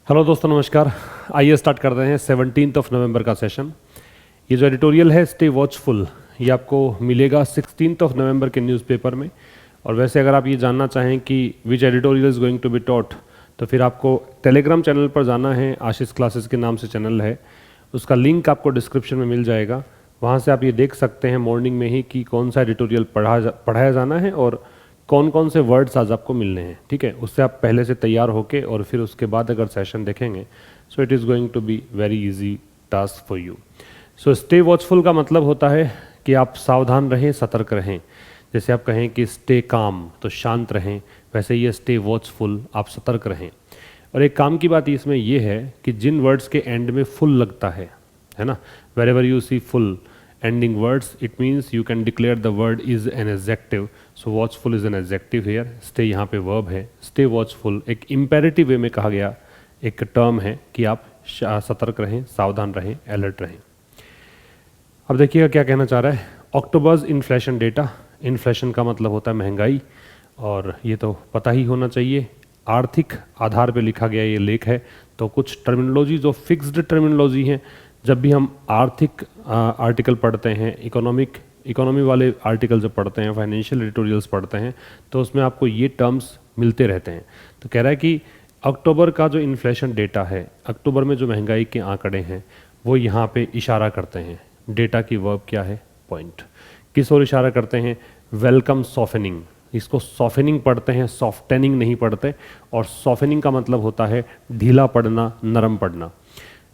Hello दोस्तों, नमस्कार। आइए स्टार्ट करते हैं 17 नवंबर का सेशन। ये जो एडिटोरियल है स्टे वॉचफुल, ये आपको मिलेगा 16 नवंबर के न्यूज़पेपर में। और वैसे अगर आप ये जानना चाहें कि which editorial is going to be taught, तो फिर आपको टेलीग्राम चैनल पर जाना है। आशीष क्लासेस के नाम से चैनल है, उसका लिंक आपको डिस्क्रिप्शन में मिल जाएगा। वहाँ से आप ये देख सकते हैं मॉर्निंग में ही कि कौन सा एडिटोरियल पढ़ाया जाना है और कौन कौन से वर्ड्स आज आपको मिलने हैं। ठीक है, उससे आप पहले से तैयार होके और फिर उसके बाद अगर सेशन देखेंगे, so it is going to be very easy task for you. So stay watchful का मतलब होता है कि आप सावधान रहें, सतर्क रहें। जैसे आप कहें कि स्टे काम, तो शांत रहें, वैसे ये स्टे वॉचफुल, आप सतर्क रहें। और एक काम की बात इसमें यह है कि जिन वर्ड्स के एंड में फुल लगता है ना, wherever you see full ending words, it means you can declare the word is an adjective. So watchful is an adjective here. Stay यहाँ पे verb है। stay watchful एक imperative way में कहा गया एक टर्म है कि आप सतर्क रहें, सावधान रहें, अलर्ट रहें। अब देखिएगा क्या कहना चाह रहा है। अक्टूबर्स इन्फ्लेशन डेटा, इन्फ्लेशन का मतलब होता है महंगाई, और ये तो पता ही होना चाहिए। आर्थिक आधार पे लिखा गया ये लेख है, तो कुछ टर्मिनोलॉजी जो फिक्स्ड टर्मिनोलॉजी हैं, जब भी हम आर्थिक आर्टिकल पढ़ते हैं, इकोनॉमी वाले आर्टिकल जब पढ़ते हैं, फाइनेंशियल एडिटोरियल्स पढ़ते हैं, तो उसमें आपको ये टर्म्स मिलते रहते हैं। तो कह रहा है कि अक्टूबर का जो इन्फ्लेशन डेटा है, अक्टूबर में जो महंगाई के आंकड़े हैं, वो यहाँ पे इशारा करते हैं। डेटा की वर्ब क्या है? पॉइंट। किस ओर इशारा करते हैं? Welcome softening. इसको सॉफ्टनिंग पढ़ते हैं, सॉफ्टनिंग नहीं पढ़ते। और सॉफ्टनिंग का मतलब होता है ढीला पड़ना, नरम पड़ना।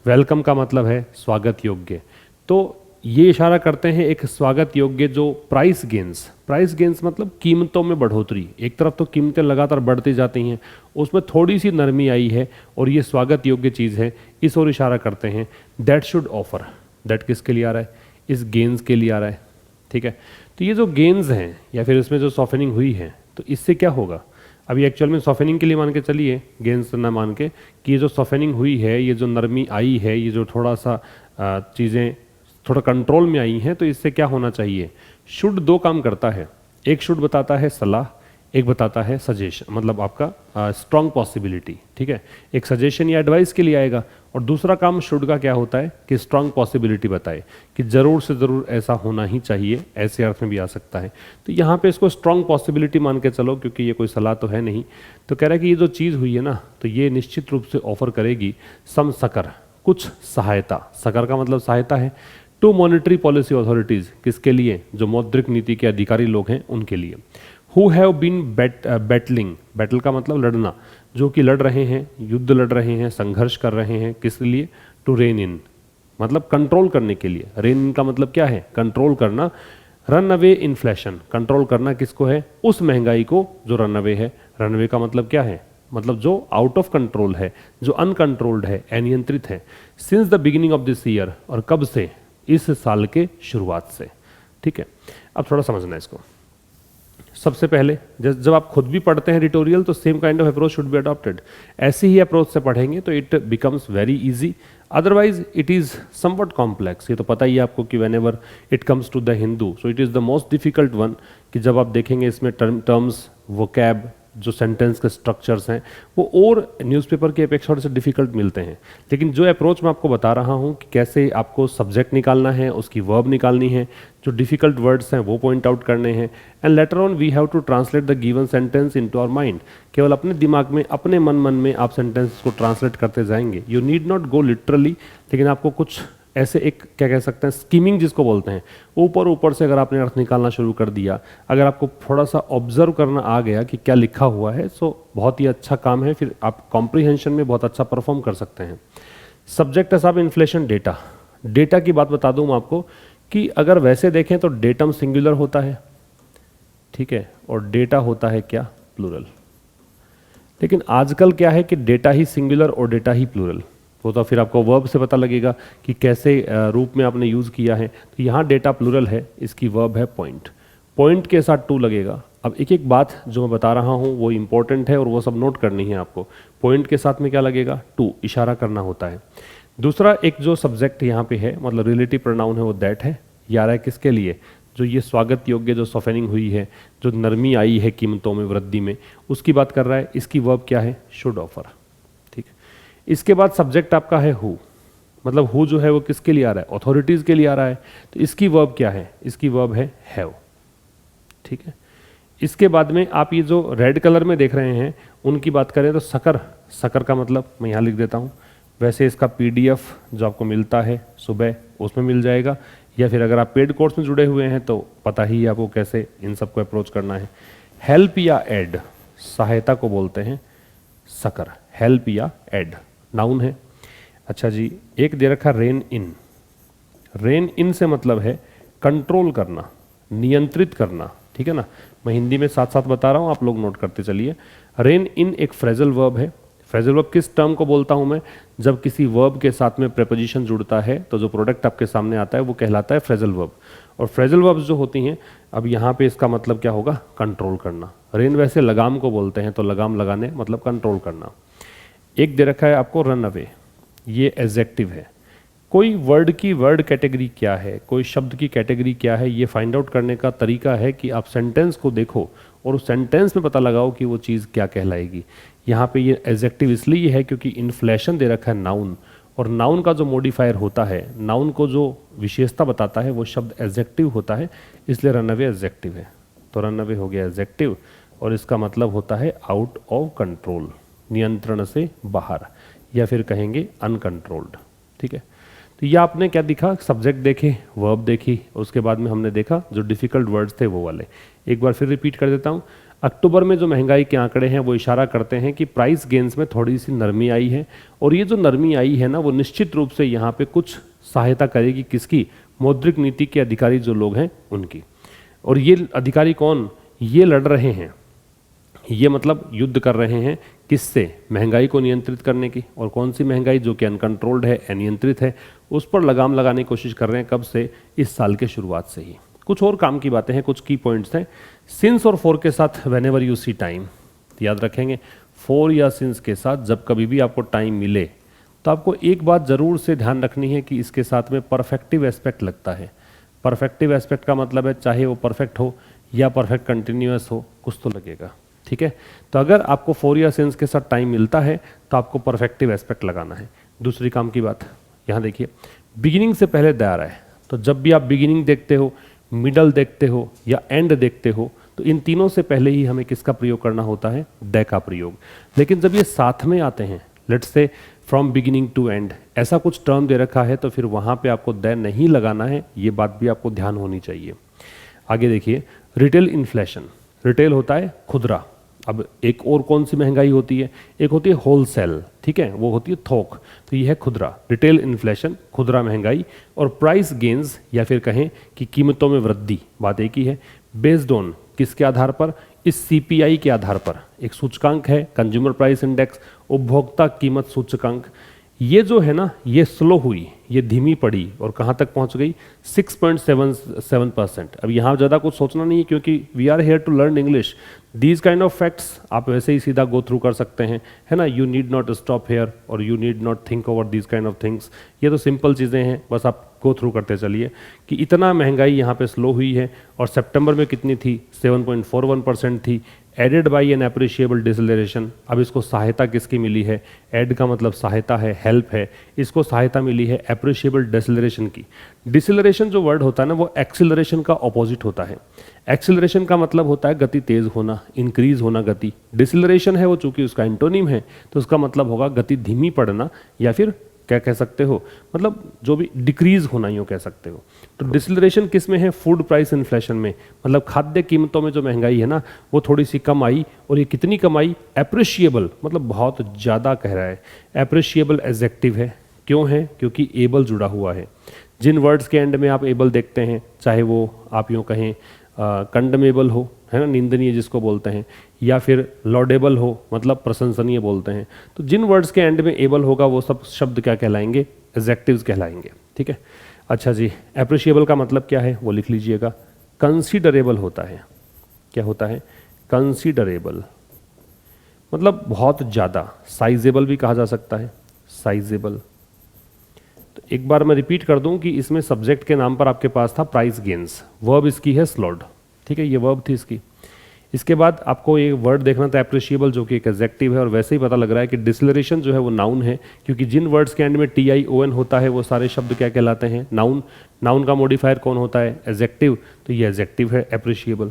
वेलकम का मतलब है स्वागत योग्य। तो ये इशारा करते हैं एक स्वागत योग्य जो प्राइस गेंस मतलब कीमतों में बढ़ोतरी। एक तरफ तो कीमतें लगातार बढ़ती जाती हैं, उसमें थोड़ी सी नरमी आई है और ये स्वागत योग्य चीज़ है, इस ओर इशारा करते हैं। दैट शुड ऑफर, दैट किसके लिए आ रहा है? इस गेंस के लिए आ रहा है। ठीक है, तो ये जो गेंस हैं या फिर इसमें जो सॉफ्टनिंग हुई है, तो इससे क्या होगा? अभी एक्चुअल में सॉफ्टनिंग के लिए मान के चलिए, गेंस ना मान के, कि ये जो सॉफ्टनिंग हुई है, ये जो नरमी आई है, ये जो थोड़ा सा चीज़ें थोड़ा कंट्रोल में आई हैं, तो इससे क्या होना चाहिए? शुड दो काम करता है। एक शुड बताता है सलाह, एक बताता है सजेशन, मतलब आपका स्ट्रॉन्ग पॉसिबिलिटी। ठीक है, एक सजेशन या एडवाइस के लिए आएगा, और दूसरा काम शुड का क्या होता है कि स्ट्रॉन्ग पॉसिबिलिटी बताए कि ज़रूर से ज़रूर ऐसा होना ही चाहिए, ऐसे अर्थ में भी आ सकता है। तो यहाँ पे इसको स्ट्रॉन्ग पॉसिबिलिटी मान के चलो, क्योंकि ये कोई सलाह तो है नहीं। तो कह रहा है कि ये जो चीज़ हुई है ना, तो ये निश्चित रूप से ऑफर करेगी सम सकर, कुछ सहायता। सकर का मतलब सहायता है। टू मॉनेटरी पॉलिसी अथॉरिटीज़, किसके लिए? जो मौद्रिक नीति के अधिकारी लोग हैं उनके लिए। Who have been battling, battle का मतलब लड़ना, जो कि लड़ रहे हैं, युद्ध लड़ रहे हैं, संघर्ष कर रहे हैं, किस लिए? टू रेन इन, मतलब कंट्रोल करने के लिए। रेन इन का मतलब क्या है? कंट्रोल करना। रन अवे इन्फ्लेशन, कंट्रोल करना किसको है? उस महंगाई को जो रन अवे है। रन अवे का मतलब क्या है? मतलब जो आउट ऑफ कंट्रोल है, जो अनकंट्रोल्ड है, अनियंत्रित है। Since the beginning of this year, और कब से? इस साल के शुरुआत से। ठीक है, अब थोड़ा समझना है इसको। सबसे पहले जब आप खुद भी पढ़ते हैं एडिटोरियल, तो same kind of approach should be adopted. ऐसी ही अप्रोच से पढ़ेंगे तो it becomes very easy, otherwise it is somewhat complex. ये तो पता ही है आपको कि whenever it comes to the Hindu, so it is the most difficult one. कि जब आप देखेंगे इसमें टर्म्स, वोकैब, जो सेंटेंस के स्ट्रक्चर्स हैं, वो और न्यूज़पेपर की अपेक्षा थोड़े से डिफिकल्ट मिलते हैं। लेकिन जो अप्रोच मैं आपको बता रहा हूँ कि कैसे आपको सब्जेक्ट निकालना है, उसकी वर्ब निकालनी है, जो डिफिकल्ट वर्ड्स हैं वो पॉइंट आउट करने हैं, and later on we have to translate the given sentence into our mind. केवल अपने दिमाग में, अपने मन में आप सेंटेंस को ट्रांसलेट करते जाएंगे। You need not go literally, लेकिन आपको कुछ ऐसे एक क्या कह सकते हैं, स्कीमिंग जिसको बोलते हैं, ऊपर से अगर आपने अर्थ निकालना शुरू कर दिया, अगर आपको थोड़ा सा ऑब्जर्व करना आ गया कि क्या लिखा हुआ है, सो बहुत ही अच्छा काम है। फिर आप कॉम्प्रिहेंशन में बहुत अच्छा परफॉर्म कर सकते हैं। सब्जेक्ट है साहब इन्फ्लेशन डेटा। डेटा की बात बता दूं मैं आपको कि अगर वैसे देखें तो डेटम सिंगुलर होता है, ठीक है, और डेटा होता है क्या? प्लूरल। लेकिन आजकल क्या है कि डेटा ही सिंगुलर और डेटा ही प्लूरल। वो तो फिर आपको वर्ब से पता लगेगा कि कैसे रूप में आपने यूज़ किया है। तो यहाँ डेटा प्लूरल है, इसकी वर्ब है पॉइंट। पॉइंट के साथ टू लगेगा। अब एक एक बात जो मैं बता रहा हूँ वो इंपॉर्टेंट है और वो सब नोट करनी है आपको। पॉइंट के साथ में क्या लगेगा? टू, इशारा करना होता है। दूसरा एक जो सब्जेक्ट यहाँ पे है, मतलब रिलेटिव प्रोनाउन है, वो दैट है। ये आ रहा है किसके लिए? जो ये स्वागत योग्य जो सॉफ्टनिंग हुई है, जो नरमी आई है कीमतों में, वृद्धि में, उसकी बात कर रहा है। इसकी वर्ब क्या है? Should offer. ठीक है, इसके बाद सब्जेक्ट आपका है हु, मतलब हु जो है वो किसके लिए आ रहा है, अथॉरिटीज के लिए आ रहा है, तो इसकी वर्ब क्या है, इसकी वर्ब है हैव, ठीक है। इसके बाद में आप ये जो रेड कलर में देख रहे हैं उनकी बात करें तो सकर, सकर का मतलब मैं यहाँ लिख देता हूँ, वैसे इसका PDF जो आपको मिलता है सुबह उसमें मिल जाएगा, या फिर अगर आप पेड कोर्स में जुड़े हुए हैं तो पता ही है आपको कैसे इन सबको अप्रोच करना है। हेल्प या एड, सहायता को बोलते हैं सकर, हेल्प या एड नाउन है। अच्छा जी, एक दे रखा रेन इन, रेन इन से मतलब है कंट्रोल करना, नियंत्रित करना, ठीक है ना। मैं हिंदी में साथ साथ बता रहा हूँ, आप लोग नोट करते चलिए। रेन इन एक फ्रेजल वर्ब है। फ्रेजल वर्ब किस टर्म को बोलता हूँ मैं, जब किसी वर्ब के साथ में प्रेपोजिशन जुड़ता है तो जो प्रोडक्ट आपके सामने आता है वो कहलाता है फ्रेजल वर्ब। और फ्रेजल वर्ब्स जो होती हैं, अब यहाँ पे इसका मतलब क्या होगा, कंट्रोल करना। रेन वैसे लगाम को बोलते हैं, तो लगाम लगाने मतलब कंट्रोल करना। एक दे रखा है आपको रन अवे, ये एडजेक्टिव है। कोई वर्ड की वर्ड कैटेगरी क्या है, कोई शब्द की कैटेगरी क्या है, ये फाइंड आउट करने का तरीका है कि आप सेंटेंस को देखो और उस सेंटेंस में पता लगाओ कि वो चीज़ क्या कहलाएगी। यहाँ पे ये एडजेक्टिव इसलिए है क्योंकि इन्फ्लेशन दे रखा है नाउन, और नाउन का जो मॉडिफायर होता है, नाउन को जो विशेषता बताता है वो शब्द एडजेक्टिव होता है, इसलिए रन अवे एडजेक्टिव है। तो रन अवे हो गया एडजेक्टिव, और इसका मतलब होता है आउट ऑफ कंट्रोल, नियंत्रण से बाहर, या फिर कहेंगे अनकंट्रोल्ड, ठीक है। तो ये आपने क्या दिखा, सब्जेक्ट देखे, वर्ब देखी, उसके बाद में हमने देखा जो डिफ़िकल्ट वर्ड्स थे वो वाले। एक बार फिर रिपीट कर देता हूँ। अक्टूबर में जो महंगाई के आंकड़े हैं वो इशारा करते हैं कि प्राइस गेन्स में थोड़ी सी नरमी आई है, और ये जो नरमी आई है ना वो निश्चित रूप से यहाँ पे कुछ सहायता करेगी, किसकी, मौद्रिक नीति के अधिकारी जो लोग हैं उनकी। और ये अधिकारी कौन, ये लड़ रहे हैं, ये मतलब युद्ध कर रहे हैं किससे, महंगाई को नियंत्रित करने की। और कौन सी महंगाई, जो कि अनकंट्रोल्ड है, अनियंत्रित है, उस पर लगाम लगाने की कोशिश कर रहे हैं। कब से, इस साल के शुरुआत से ही। कुछ और काम की बातें हैं, कुछ की पॉइंट्स हैं। सिंस और फॉर के साथ whenever you see time, याद रखेंगे फॉर या सिंस के साथ जब कभी भी आपको टाइम मिले तो आपको एक बात ज़रूर से ध्यान रखनी है कि इसके साथ में परफेक्टिव एस्पेक्ट लगता है। परफेक्टिव एस्पेक्ट का मतलब है चाहे वो परफेक्ट हो या परफेक्ट कंटिन्यूअस हो, कुछ तो लगेगा, ठीक है। तो अगर आपको फॉर या सिंस के साथ टाइम मिलता है तो आपको परफेक्टिव एस्पेक्ट लगाना है। दूसरी काम की बात, यहाँ देखिए, बिगिनिंग से पहले द आ रहा है, तो जब भी आप बिगिनिंग देखते हो, मिडल देखते हो या एंड देखते हो, तो इन तीनों से पहले ही हमें किसका प्रयोग करना होता है, द का प्रयोग। लेकिन जब ये साथ में आते हैं, let's say from beginning to and, ऐसा कुछ टर्म दे रखा है, तो फिर वहाँ पे आपको द नहीं लगाना है, ये बात भी आपको ध्यान होनी चाहिए। आगे देखिए, रिटेल इन्फ्लेशन, रिटेल होता है खुदरा। अब एक और कौन सी महंगाई होती है, एक होती है होलसेल, ठीक है, वो होती है थोक, तो ये है खुदरा। रिटेल इन्फ्लेशन, खुदरा महंगाई। और प्राइस गेन्स, या फिर कहें कि कीमतों में वृद्धि, बात एक ही है। बेस्ड ऑन, किसके आधार पर, इस CPI के आधार पर। एक सूचकांक है कंज्यूमर प्राइस इंडेक्स, उपभोक्ता कीमत सूचकांक। ये जो है ना, ये स्लो हुई, ये धीमी पड़ी, और कहाँ तक पहुँच गई, 6.77%। अब यहाँ ज़्यादा कुछ सोचना नहीं है, क्योंकि we are here to learn English. These kind of facts आप वैसे ही सीधा गो थ्रू कर सकते हैं, है ना। You need not stop here और you need not think over these kind of things. ये तो सिंपल चीज़ें हैं, बस आप गो थ्रू करते चलिए कि इतना महंगाई यहाँ पे स्लो हुई है। और सितंबर में कितनी थी, 7.41% थी, added by an appreciable deceleration. अब इसको सहायता किसकी मिली है, एड का मतलब सहायता है, हेल्प है, इसको सहायता मिली है अप्रिशिएबल डिसलरेशन की। डिसलरेशन जो वर्ड होता है ना, वो एक्सिलरेशन का ऑपोजिट होता है। एक्सिलरेशन का मतलब होता है गति तेज होना, इंक्रीज होना गति। डिसलरेशन है वो, चूंकि उसका एंटोनिम है, तो उसका मतलब होगा गति धीमी पड़ना, या फिर क्या कह सकते हो, मतलब जो भी डिक्रीज होना, यूँ कह सकते हो। तो डिसलरेशन किस में है, फूड प्राइस इन्फ्लेशन में, मतलब खाद्य कीमतों में जो महंगाई है ना वो थोड़ी सी कम आई। और ये कितनी कम आई, अप्रिशिएबल, मतलब बहुत ज़्यादा कह रहा है। अप्रिशिएबल एडजेक्टिव है, क्यों है, क्योंकि एबल जुड़ा हुआ है। जिन वर्ड्स के एंड में आप एबल देखते हैं, चाहे वो आप यूँ कहें कंडमेबल हो, है ना, निंदनीय जिसको बोलते हैं, या फिर लॉडेबल हो, मतलब प्रशंसनीय बोलते हैं, तो जिन वर्ड्स के एंड में एबल होगा वो सब शब्द क्या कहलाएंगे, एडजेक्टिव्स कहलाएंगे, ठीक है। अच्छा जी, अप्रिशिएबल का मतलब क्या है वो लिख लीजिएगा। कंसीडरेबल होता है, क्या होता है, कंसीडरेबल, मतलब बहुत ज़्यादा। साइजेबल भी कहा जा सकता है, साइजेबल। तो एक बार मैं रिपीट कर दूं कि इसमें सब्जेक्ट के नाम पर आपके पास था प्राइस गेन्स, वर्ब इसकी है स्लोड, ठीक है, ये वर्ब थी इसकी। इसके बाद आपको ये वर्ड देखना था एप्रिशिएबल, जो कि एक एडजेक्टिव है, और वैसे ही पता लग रहा है कि डिसलरेशन जो है वो नाउन है, क्योंकि जिन वर्ड्स के एंड में TION होता है वो सारे शब्द क्या कहलाते हैं, नाउन। नाउन का मॉडिफायर कौन होता है, एडजेक्टिव, तो ये एडजेक्टिव है एप्रिशिएबल।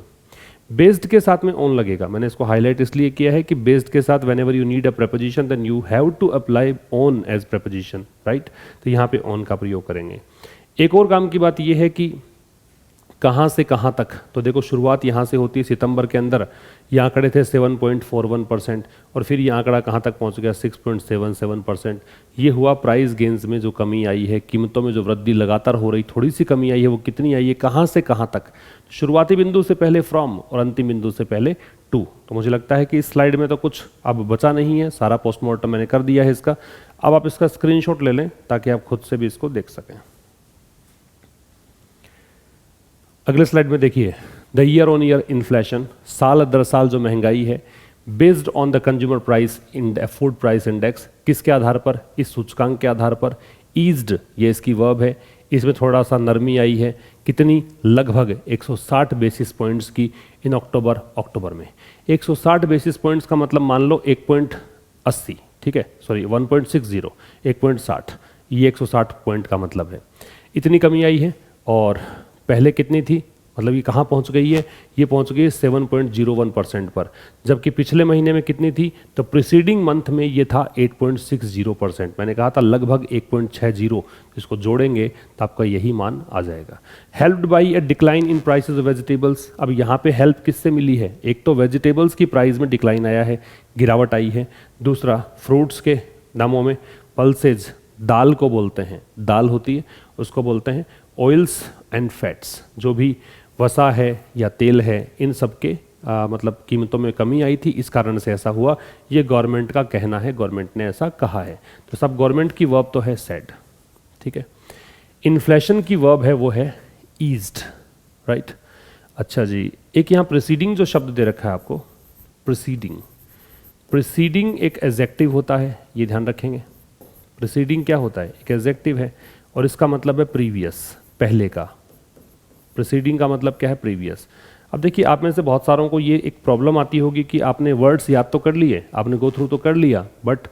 बेस्ड के साथ में ऑन लगेगा, मैंने इसको हाईलाइट इसलिए किया है कि बेस्ड के साथ whenever you need a preposition then you have to apply on as preposition, right. तो यहाँ पे ऑन का प्रयोग करेंगे। एक और काम की बात यह है कि कहाँ से कहाँ तक, तो देखो शुरुआत यहाँ से होती है सितंबर के अंदर, ये आंकड़े थे 7.41% और फिर ये आंकड़ा कहाँ तक पहुँच गया 6.77%। ये हुआ प्राइस गेंस में जो कमी आई है, कीमतों में जो वृद्धि लगातार हो रही, थोड़ी सी कमी आई है, वो कितनी आई है, कहाँ से कहाँ तक। शुरुआती बिंदु से पहले फ्रॉम और अंतिम बिंदु से पहले टू। तो मुझे लगता है कि इस स्लाइड में तो कुछ अब बचा नहीं है, सारा पोस्टमार्टम मैंने कर दिया है इसका। अब आप इसका स्क्रीनशॉट ले लें ताकि आप खुद से भी इसको देख सकें। अगले स्लाइड में देखिए, the year on year inflation, साल दर साल जो महंगाई है, based on the consumer price in food price index, किसके आधार पर, इस सूचकांक के आधार पर। ईज्ड ये इसकी वर्ब है, इसमें थोड़ा सा नरमी आई है, कितनी, लगभग 160 बेसिस पॉइंट्स की इन अक्टूबर में। 160 बेसिस पॉइंट्स का मतलब मान लो 1.80, ठीक है, सॉरी 1.60, 1.60, ये 160 पॉइंट का मतलब है, इतनी कमी आई है। और पहले कितनी थी, मतलब ये कहाँ पहुँच गई है, ये पहुँच गई है 7.01% पर, जबकि पिछले महीने में कितनी थी, तो प्रीसीडिंग मंथ में ये था 8.60%। मैंने कहा था लगभग 1.60, इसको जोड़ेंगे तो आपका यही मान आ जाएगा। Helped by a decline in prices of vegetables, अब यहाँ पे हेल्प किससे मिली है, एक तो वेजिटेबल्स की प्राइस में डिक्लाइन आया है, गिरावट आई है, दूसरा फ्रूट्स के दामों में, पल्सेज दाल को बोलते हैं, दाल होती है उसको बोलते हैं, ऑयल्स एंड फैट्स, जो भी वसा है या तेल है, इन सब के मतलब कीमतों में कमी आई थी, इस कारण से ऐसा हुआ, ये गवर्नमेंट का कहना है, गवर्नमेंट ने ऐसा कहा है। तो सब गवर्नमेंट की वर्ब तो है सेड, ठीक है। इन्फ्लेशन की वर्ब है वो है ईज्ड, राइट। अच्छा जी, एक यहाँ प्रीसीडिंग जो शब्द दे रखा है आपको, प्रीसीडिंग, प्रीसीडिंग एक एडजेक्टिव होता है, ये ध्यान रखेंगे। प्रीसीडिंग क्या होता है, एक एडजेक्टिव है और इसका मतलब है प्रीवियस, पहले का। प्रीसीडिंग का मतलब क्या है, प्रीवियस। अब देखिए, आप में से बहुत सारों को ये एक प्रॉब्लम आती होगी कि आपने वर्ड्स याद तो कर लिए, आपने गो थ्रू तो कर लिया, but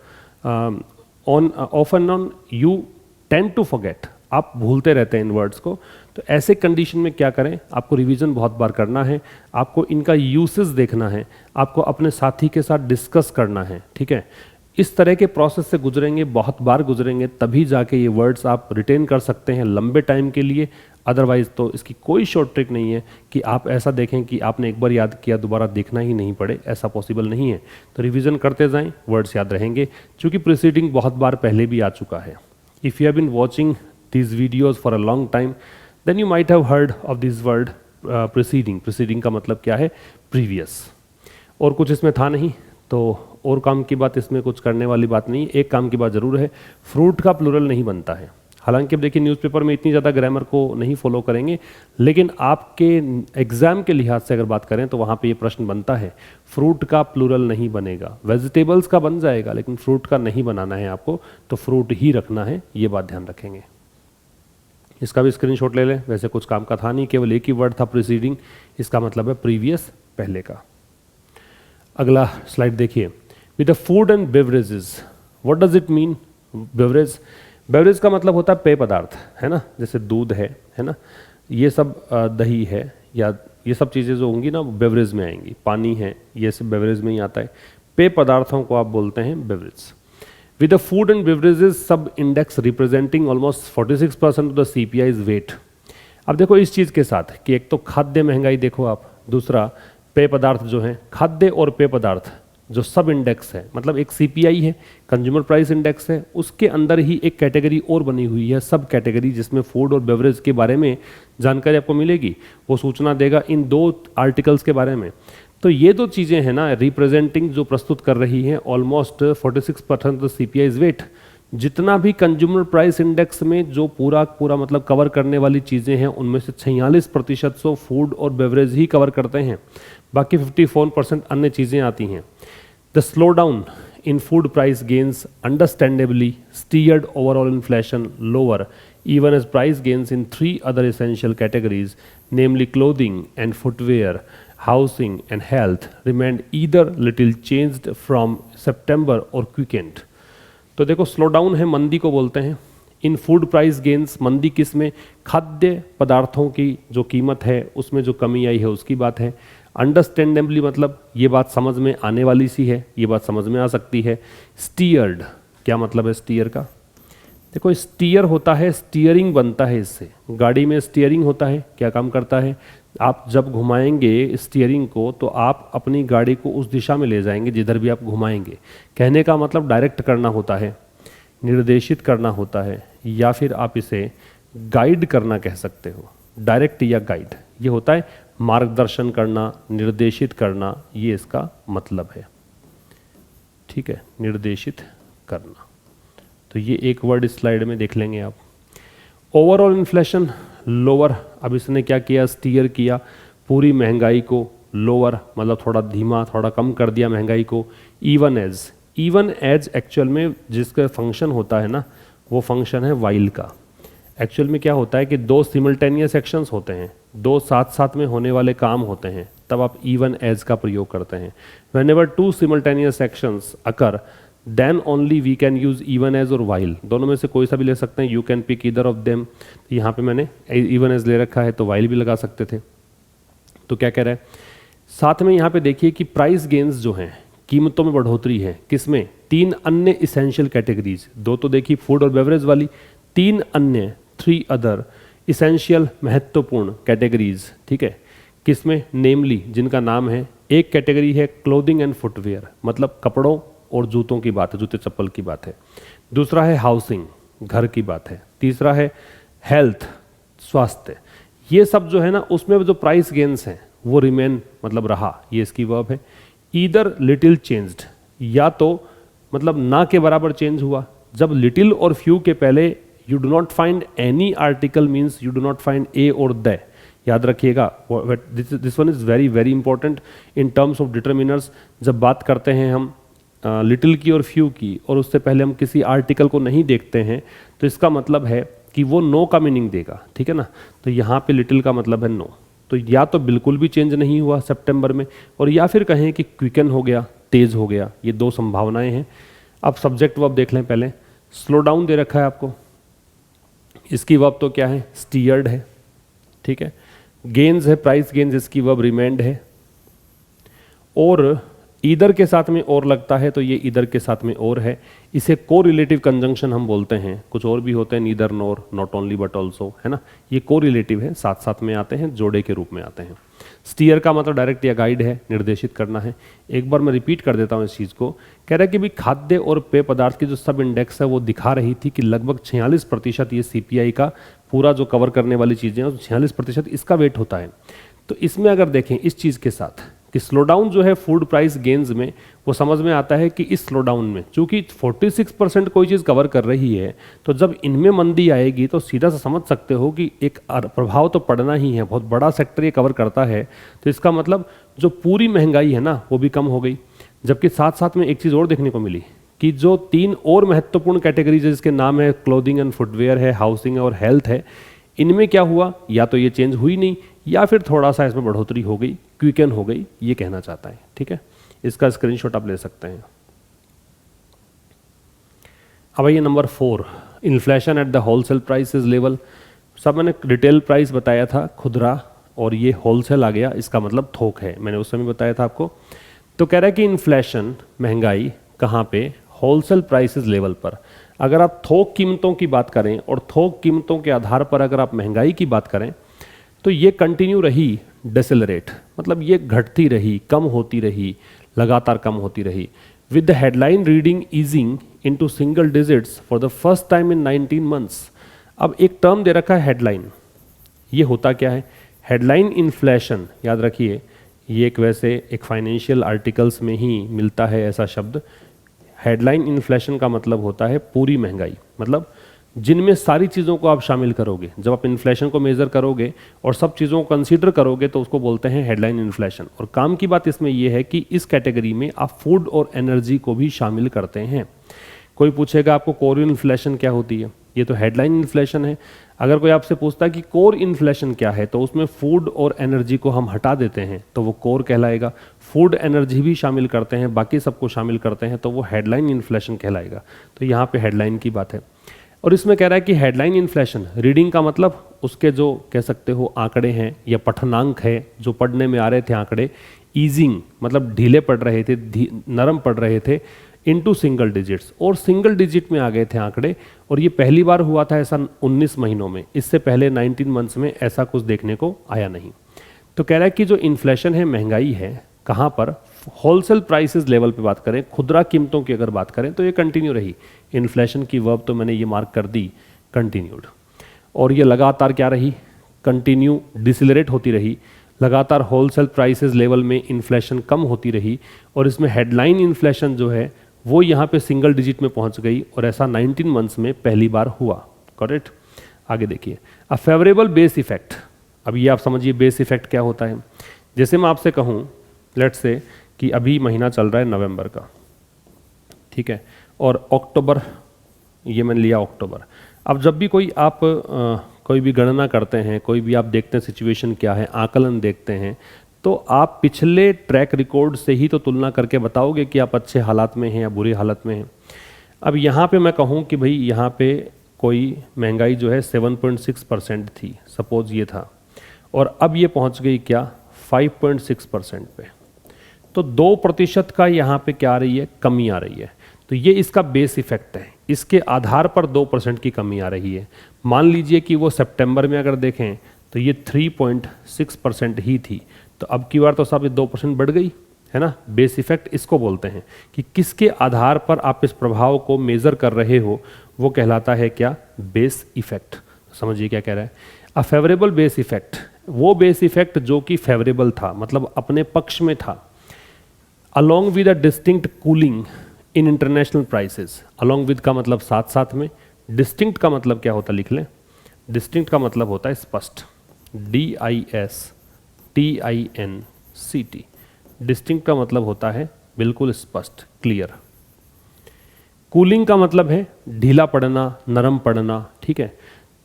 off and on you tend to forget, आप भूलते रहते हैं इन वर्ड्स को। तो ऐसे कंडीशन में क्या करें, आपको रिवीजन बहुत बार करना है, आपको इनका यूसेस देखना है, आपको अपने साथी के साथ डिस्कस करना है, ठीक है। इस तरह के प्रोसेस से गुजरेंगे, बहुत बार गुजरेंगे, तभी जाके ये वर्ड्स आप रिटेन कर सकते हैं लंबे टाइम के लिए। अदरवाइज तो इसकी कोई शॉर्ट ट्रिक नहीं है कि आप ऐसा देखें कि आपने एक बार याद किया दोबारा देखना ही नहीं पड़े, ऐसा पॉसिबल नहीं है। तो रिवीजन करते जाएं, वर्ड्स याद रहेंगे, क्योंकि प्रीसीडिंग बहुत बार पहले भी आ चुका है। If you have been watching these videos for a long time, then you might have heard of this word preceding. Preceding का मतलब क्या है, previous। और कुछ इसमें था नहीं, तो और काम की बात इसमें कुछ करने वाली बात नहीं। एक काम की बात जरूर है, फ्रूट का प्लूरल नहीं बनता है। हालांकि अब देखिए, न्यूज़पेपर में इतनी ज़्यादा ग्रामर को नहीं फॉलो करेंगे, लेकिन आपके एग्जाम के लिहाज से अगर बात करें तो वहाँ पे ये प्रश्न बनता है, फ्रूट का प्लूरल नहीं बनेगा। वेजिटेबल्स का बन जाएगा, लेकिन फ्रूट का नहीं बनाना है आपको, तो फ्रूट ही रखना है, ये बात ध्यान रखेंगे। इसका भी स्क्रीनशॉट ले लें, वैसे कुछ काम का था नहीं, केवल एक ही वर्ड था प्रीसीडिंग, इसका मतलब है प्रीवियस, पहले का। अगला स्लाइड देखिए, with the food and beverages, what does it mean. Beverage, beverage का मतलब होता है पेय पदार्थ, है ना, जैसे दूध है ना, ये सब दही है, या ये सब चीज़ें जो होंगी ना बेवरेज में आएंगी, पानी है, ये सब बेवरेज में ही आता है। पेय पदार्थों को आप बोलते हैं beverage. With the food and beverages sub index representing almost 46% of the CPI's weight। अब देखो इस चीज़ के साथ कि एक तो खाद्य महंगाई देखो आप, दूसरा पेय पदार्थ जो हैं, खाद्य और पेय पदार्थ जो सब इंडेक्स है, मतलब एक CPI है, कंज्यूमर प्राइस इंडेक्स है, उसके अंदर ही एक कैटेगरी और बनी हुई है, सब कैटेगरी, जिसमें फूड और बेवरेज के बारे में जानकारी आपको मिलेगी। वो सूचना देगा इन दो आर्टिकल्स के बारे में। तो ये दो चीज़ें हैं ना, रिप्रेजेंटिंग जो प्रस्तुत कर रही हैं ऑलमोस्ट 46% CPI's वेट। जितना भी कंज्यूमर प्राइस इंडेक्स में जो पूरा मतलब कवर करने वाली चीज़ें हैं, उनमें से 46% सो फूड और बेवरेज ही कवर करते हैं, बाकी 54% अन्य चीज़ें आती हैं। The slow down in food price gains understandably steered overall inflation lower, even as price gains in three other essential categories, namely clothing and footwear, housing and health remained either little changed from September or quickened। तो देखो slow down है, मंदी को बोलते हैं। इन food price gains, मंदी किस में? खाद्य पदार्थों की जो कीमत है उसमें जो कमी आई है उसकी बात है। अंडरस्टैंडेबली मतलब ये बात समझ में आने वाली सी है, ये बात समझ में आ सकती है। स्टीयर्ड, क्या मतलब है स्टीयर का? देखो स्टीयर होता है, स्टीयरिंग बनता है इससे। गाड़ी में स्टीयरिंग होता है, क्या काम करता है? आप जब घुमाएंगे स्टीयरिंग को तो आप अपनी गाड़ी को उस दिशा में ले जाएंगे जिधर भी आप घुमाएंगे। कहने का मतलब डायरेक्ट करना होता है, निर्देशित करना होता है, या फिर आप इसे गाइड करना कह सकते हो। डायरेक्ट या गाइड, ये होता है मार्गदर्शन करना, निर्देशित करना, ये इसका मतलब है। ठीक है, निर्देशित करना। तो ये एक वर्ड इस स्लाइड में देख लेंगे आप। ओवरऑल इन्फ्लेशन लोअर, अब इसने क्या किया? स्टीयर किया पूरी महंगाई को लोअर, मतलब थोड़ा धीमा, थोड़ा कम कर दिया महंगाई को। Even as, even as actual में जिसका फंक्शन होता है ना, वो फंक्शन है वाइल का। एक्चुअल में क्या होता है कि दो सिमल्टेनियस एक्शंस होते हैं, दो साथ साथ में होने वाले काम होते हैं, तब आप इवन एज का प्रयोग करते हैं। Whenever two simultaneous actions occur then only we can use even as और वाइल। दोनों में से कोई सा भी ले सकते हैं, you can pick either of them. यहाँ पे मैंने इवन एज ले रखा है तो वाइल भी लगा सकते थे। तो क्या कह रहा है साथ में यहाँ पे देखिए कि प्राइस गेन्स जो हैं, कीमतों में बढ़ोतरी है। किसमें? तीन अन्य इसेंशियल कैटेगरीज, दो तो देखी फूड और बेवरेज वाली, तीन अन्य, 3 अदर इसेंशियल महत्वपूर्ण कैटेगरीज। ठीक है, किसमें? नेमली, जिनका नाम है, एक कैटेगरी है क्लोथिंग एंड फुटवेयर, मतलब कपड़ों और जूतों की बात है, जूते चप्पल की बात है। दूसरा है हाउसिंग, घर की बात है। तीसरा है हेल्थ, स्वास्थ्य। ये सब जो है ना, उसमें जो प्राइस गेन्स हैं वो रिमेन, मतलब रहा, ये इसकी वर्ब है। ईदर लिटिल चेंज्ड, या तो मतलब ना के बराबर चेंज हुआ। जब लिटिल और फ्यू के पहले you do not find any article means you do not find a और द। याद रखिएगा, this one is very very important in terms of determiners. जब बात करते हैं हम लिटिल की और फ्यू की, और उससे पहले हम किसी आर्टिकल को नहीं देखते हैं, तो इसका मतलब है कि वो नो का मीनिंग देगा। ठीक है ना, तो यहाँ पे लिटिल का मतलब है नो। तो या तो बिल्कुल भी चेंज नहीं हुआ सितंबर में, और या फिर कहें कि क्विकन हो गया, तेज हो गया। ये दो संभावनाएं हैं। अब सब्जेक्ट वर्ब देख लें पहले। स्लो डाउन दे रखा है आपको, इसकी वर्ब तो क्या है? स्टीयर्ड है। ठीक है, गेन्स है, प्राइस गेन्स, इसकी वर्ब रिमेंड है। और ईदर के साथ में और लगता है तो ये ईदर के साथ में और है। इसे को रिलेटिव कंजंक्शन हम बोलते हैं। कुछ और भी होते हैं, neither NOR, not only but also, है ना। ये को रिलेटिव है, साथ साथ में आते हैं, जोड़े के रूप में आते हैं। स्टीयर का मतलब डायरेक्ट या गाइड है, निर्देशित करना है। एक बार मैं रिपीट कर देता हूँ इस चीज़ को। कह रहा है कि भी खाद्य और पेय पदार्थ की जो सब इंडेक्स है वो दिखा रही थी कि लगभग 46% ये CPI का पूरा जो कवर करने वाली चीज़ें हैं, 46% इसका वेट होता है। तो इसमें अगर देखें इस चीज़ के साथ कि स्लो डाउन जो है फूड प्राइस गेन्स में, वो समझ में आता है कि इस स्लो डाउन में चूंकि 46% कोई चीज़ कवर कर रही है, तो जब इनमें मंदी आएगी तो सीधा सा समझ सकते हो कि एक प्रभाव तो पड़ना ही है। बहुत बड़ा सेक्टर ये कवर करता है, तो इसका मतलब जो पूरी महंगाई है ना वो भी कम हो गई। जबकि साथ साथ में एक चीज़ और देखने को मिली कि जो 3 और महत्वपूर्ण कैटेगरीज जिसके नाम है क्लोथिंग एंड फुटवेयर है, हाउसिंग है और हेल्थ है, इनमें क्या हुआ? या तो ये चेंज हुई नहीं, या फिर थोड़ा सा इसमें बढ़ोतरी हो गई, क्विकन हो गई, ये कहना चाहता है। ठीक है, इसका स्क्रीनशॉट आप ले सकते हैं। अब ये number 4, inflation at the wholesale prices level. सब मैंने रिटेल प्राइस बताया था, खुदरा, और ये होलसेल आ गया, इसका मतलब थोक है, मैंने उस समय बताया था आपको। तो कह रहा है कि इन्फ्लेशन, महंगाई, कहाँ पे? होलसेल प्राइसेस लेवल पर। अगर आप थोक कीमतों की बात करें और थोक कीमतों के आधार पर अगर आप महंगाई की बात करें, तो ये कंटिन्यू रही डेसेलरेट, मतलब ये घटती रही, कम होती रही, लगातार कम होती रही। With the headline reading easing into single digits for the first time in 19 months. अब एक टर्म दे रखा है हेडलाइन, ये होता क्या है? हेडलाइन इन्फ्लेशन, याद रखिए, ये एक वैसे एक फाइनेंशियल आर्टिकल्स में ही मिलता है ऐसा शब्द। हेडलाइन इन्फ्लेशन का मतलब होता है पूरी महंगाई, मतलब जिनमें सारी चीज़ों को आप शामिल करोगे। जब आप इन्फ्लेशन को मेज़र करोगे और सब चीज़ों को कंसीडर करोगे तो उसको बोलते हैं हेडलाइन इन्फ्लेशन। और काम की बात इसमें यह है कि इस कैटेगरी में आप फूड और एनर्जी को भी शामिल करते हैं। कोई पूछेगा आपको कोर इन्फ्लेशन क्या होती है, ये तो हेडलाइन इन्फ्लेशन है। अगर कोई आपसे पूछता है कि कोर इन्फ्लेशन क्या है, तो उसमें फूड और एनर्जी को हम हटा देते हैं तो वो कोर कहलाएगा। फूड एनर्जी भी शामिल करते हैं, बाकी सबको शामिल करते हैं तो वो हेडलाइन इन्फ्लेशन कहलाएगा। तो यहाँ पे हेडलाइन की बात है। और इसमें कह रहा है कि हेडलाइन इन्फ्लेशन, रीडिंग का मतलब उसके जो कह सकते हो आंकड़े हैं या पठनांक है, जो पढ़ने में आ रहे थे आंकड़े, ईजिंग मतलब ढीले पड़ रहे थे, नरम पड़ रहे थे, इनटू सिंगल डिजिट्स, और सिंगल डिजिट में आ गए थे आंकड़े। और ये पहली बार हुआ था ऐसा 19 महीनों में, इससे पहले 19 मंथ्स में ऐसा कुछ देखने को आया नहीं। तो कह रहा है कि जो इन्फ्लेशन है, महंगाई है, कहाँ पर, होलसेल प्राइसेस लेवल पे बात करें, खुदरा कीमतों की अगर बात करें तो ये कंटिन्यू रही। इन्फ्लेशन की वर्ब तो मैंने ये मार्क कर दी, कंटिन्यूड। और ये लगातार क्या रही, कंटिन्यू डिसिलरेट होती रही, लगातार होलसेल प्राइसेस लेवल में इन्फ्लेशन कम होती रही। और इसमें हेडलाइन इन्फ्लेशन जो है वो यहाँ पे सिंगल डिजिट में पहुँच गई, और ऐसा 19 मंथ्स में पहली बार हुआ। करेक्ट। आगे देखिए, अ फेवरेबल बेस इफेक्ट। अब ये आप समझिए बेस इफेक्ट क्या होता है। जैसे मैं आपसे कहूँ, लेट्स से कि अभी महीना चल रहा है नवंबर का, ठीक है, और अक्टूबर, ये मैंने लिया अक्टूबर। अब जब भी कोई आप कोई भी गणना करते हैं, कोई भी आप देखते हैं सिचुएशन क्या है, आकलन देखते हैं, तो आप पिछले ट्रैक रिकॉर्ड से ही तो तुलना करके बताओगे कि आप अच्छे हालात में हैं या बुरे हालत में हैं। अब यहाँ पे मैं कहूँ कि भाई यहाँ पे कोई महंगाई जो है 7.6% थी, सपोज ये था, और अब ये पहुँच गई क्या 5.6% पे, तो 2% का यहाँ पे क्या आ रही है, कमी आ रही है। तो ये इसका बेस इफेक्ट है, इसके आधार पर 2% की कमी आ रही है। मान लीजिए कि वो सितंबर में अगर देखें तो ये 3.6% ही थी, तो अब की बार तो साहब ये 2% बढ़ गई है ना। बेस इफेक्ट इसको बोलते हैं कि किसके आधार पर आप इस प्रभाव को मेजर कर रहे हो, वो कहलाता है क्या, बेस इफेक्ट। समझिए क्या कह रहा है, अ फेवरेबल बेस इफेक्ट, वो बेस इफेक्ट जो कि फेवरेबल था, मतलब अपने पक्ष में था, along with a distinct cooling in international prices. Along with का मतलब साथ साथ में, डिस्टिंक्ट का मतलब क्या होता, लिख लें, डिस्टिंक्ट का मतलब होता है स्पष्ट, DISTINCT। डिस्टिंक्ट का मतलब होता है बिल्कुल स्पष्ट, क्लियर। कूलिंग का मतलब है ढीला पड़ना, नरम पड़ना, ठीक है।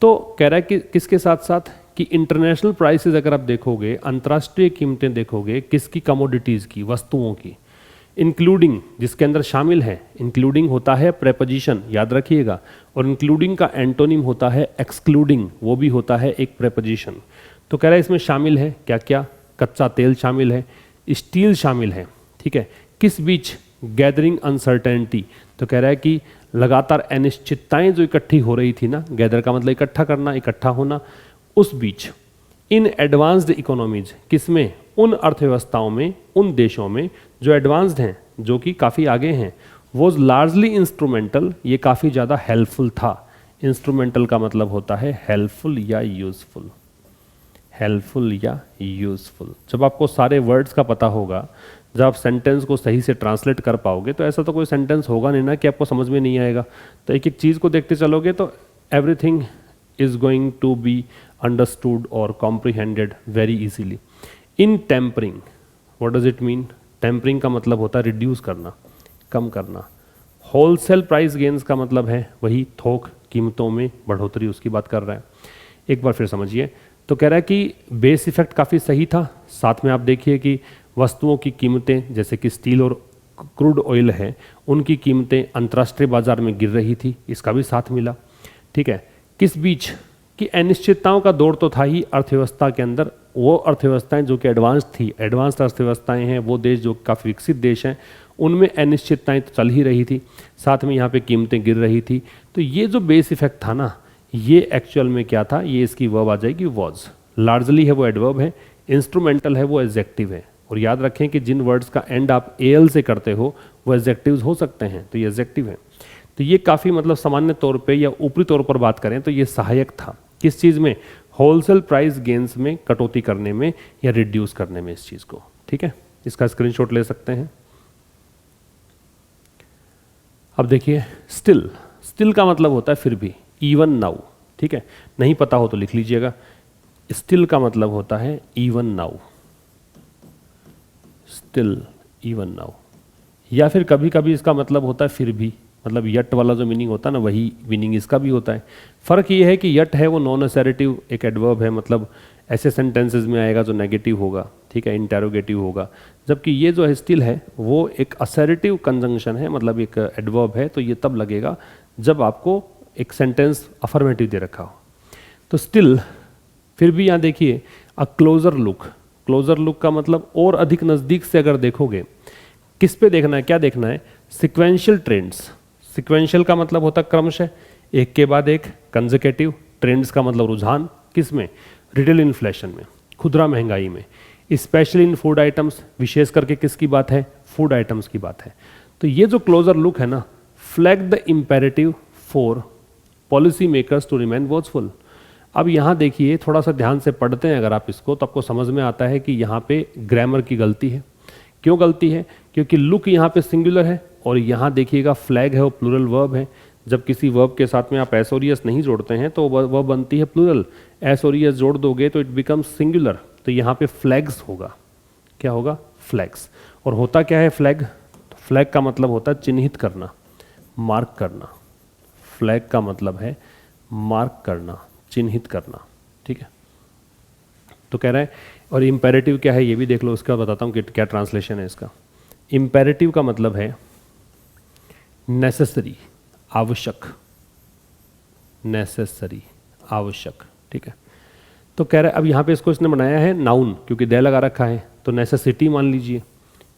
तो कह रहा है कि किसके साथ साथ, कि इंटरनेशनल प्राइसेस अगर आप देखोगे, अंतर्राष्ट्रीय कीमतें देखोगे, किसकी, कमोडिटीज़ की, वस्तुओं की, इंक्लूडिंग जिसके अंदर शामिल है, इंक्लूडिंग होता है प्रेपोजिशन, याद रखिएगा, और इंक्लूडिंग का एंटोनिम होता है एक्सक्लूडिंग, वो भी होता है एक प्रेपोजिशन। तो कह रहा है इसमें शामिल है क्या क्या, कच्चा तेल शामिल है, स्टील शामिल है, ठीक है। किस बीच, गैदरिंग अनसर्टेनिटी। तो कह रहा है कि लगातार अनिश्चितताएं जो इकट्ठी हो रही थी ना, गैदर का मतलब इकट्ठा करना, इकट्ठा होना, उस बीच, इन एडवांस्ड इकोनॉमीज, किसमें, उन अर्थव्यवस्थाओं में, उन देशों में जो एडवांस्ड हैं, जो कि काफ़ी आगे हैं, वो लार्जली इंस्ट्रूमेंटल, ये काफ़ी ज़्यादा हेल्पफुल था। इंस्ट्रूमेंटल का मतलब होता है हेल्पफुल या यूज़फुल, हेल्पफुल या यूज़फुल। जब आपको सारे वर्ड्स का पता होगा, जब आप सेंटेंस को सही से ट्रांसलेट कर पाओगे, तो ऐसा तो कोई सेंटेंस होगा नहीं ना कि आपको समझ में नहीं आएगा। तो एक एक चीज़ को देखते चलोगे तो everything is going to be understood और comprehended very easily. In tempering, what does it mean, tempering का मतलब होता है रिड्यूस करना, कम करना। होलसेल प्राइस गेन्स का मतलब है वही थोक कीमतों में बढ़ोतरी, उसकी बात कर रहा है। एक बार फिर समझिए, तो कह रहा है कि बेस इफेक्ट काफ़ी सही था, साथ में आप देखिए कि वस्तुओं की कीमतें जैसे कि स्टील और क्रूड ऑयल है, उनकी कीमतें अंतर्राष्ट्रीय बाजार में गिर रही थी, इसका भी साथ मिला, ठीक है। किस बीच, कि अनिश्चितताओं का दौर तो था ही अर्थव्यवस्था के अंदर। वो अर्थव्यवस्थाएं जो कि एडवांस थी, एडवांस्ड अर्थव्यवस्थाएं हैं, वो देश जो काफ़ी विकसित देश हैं, उनमें अनिश्चितताएं तो चल ही रही थी, साथ में यहाँ पे कीमतें गिर रही थी। तो ये जो बेस इफेक्ट था ना, ये एक्चुअल में क्या था, ये इसकी वर्ब आ जाएगी वॉज। लार्जली है वो एडवर्ब है, इंस्ट्रूमेंटल है वो एडजेक्टिव है। और याद रखें कि जिन वर्ड्स का एंड आप एल से करते हो वो एडजेक्टिव्स हो सकते हैं, तो ये एडजेक्टिव है। तो ये काफ़ी मतलब सामान्य तौर पे या ऊपरी तौर पर बात करें तो ये सहायक था, किस चीज़ में, होलसेल प्राइस गेन्स में कटौती करने में या रिड्यूस करने में इस चीज़ को, ठीक है। इसका स्क्रीनशॉट ले सकते हैं। अब देखिए स्टिल, स्टिल का मतलब होता है फिर भी, इवन नाउ, ठीक है। नहीं पता हो तो लिख लीजिएगा, स्टिल का मतलब होता है even now, still, even now. या फिर कभी कभी इसका मतलब होता है फिर भी, मतलब यट वाला जो मीनिंग होता है ना वही मीनिंग इसका भी होता है। फ़र्क ये है कि यट है वो नॉन असर्टिव एक एडवर्ब है, मतलब ऐसे सेंटेंसेस में आएगा जो नेगेटिव होगा, ठीक है, इंटेरोगेटिव होगा, जबकि ये जो है स्टिल है वो एक असर्टिव कंजंक्शन है, मतलब एक एडवर्ब है, तो ये तब लगेगा जब आपको एक सेंटेंस अफर्मेटिव दे रखा हो। तो स्टिल फिर भी यहाँ देखिए अ क्लोजर लुक, क्लोजर लुक का मतलब और अधिक नज़दीक से अगर देखोगे, किस पे देखना है, क्या देखना है, सिक्वेंशियल ट्रेंड्स। सिक्वेंशियल का मतलब होता है क्रमशः, एक के बाद एक, कंसेक्यूटिव, ट्रेंड्स का मतलब रुझान, किस में, रिटेल इन्फ्लेशन में, खुदरा महंगाई में, स्पेशली इन फूड आइटम्स, विशेष करके किसकी बात है, फूड आइटम्स की बात है। तो ये जो क्लोजर लुक है ना, flag the imperative for policy makers to remain watchful. अब यहाँ देखिए थोड़ा सा ध्यान से पढ़ते हैं अगर आप इसको, तो आपको समझ में आता है कि यहाँ पे ग्रामर की गलती है। क्यों गलती है, क्योंकि लुक यहाँ पे सिंगुलर है और यहाँ देखिएगा फ्लैग है वो प्लूरल वर्ब है। जब किसी वर्ब के साथ में आप एस और एस नहीं जोड़ते हैं तो वह बनती है प्लूरल, एस और एस जोड़ दोगे तो इट बिकम्स सिंगुलर, तो यहाँ पे फ्लैग्स होगा, क्या होगा, फ्लैग्स। और होता क्या है फ्लैग, तो फ्लैग का मतलब होता है चिन्हित करना, मार्क करना, फ्लैग का मतलब है मार्क करना, चिन्हित करना, ठीक है। तो कह रहा है, और इम्पेरेटिव क्या है ये भी देख लो, उसका बताता हूँ कि क्या ट्रांसलेशन है इसका। इम्पेरेटिव का मतलब है नेसेसरी, आवश्यक, नेसेसरी, आवश्यक, ठीक है। तो कह रहा है, अब यहाँ पे इसको इसने बनाया है नाउन, क्योंकि दे लगा रखा है, तो नेसेसिटी मान लीजिए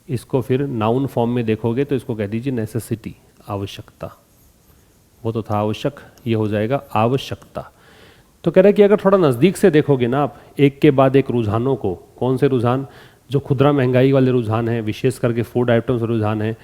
इसको, फिर नाउन फॉर्म में देखोगे तो इसको कह दीजिए नेसेसिटी, आवश्यकता। वो तो था आवश्यक, ये हो जाएगा आवश्यकता। तो कह रहा है कि अगर थोड़ा नज़दीक से देखोगे ना आप, एक के बाद एक रुझानों को, कौन से रुझान, जो खुदरा महंगाई वाले रुझान हैं, विशेष करके फूड आइटम्स रुझान हैं,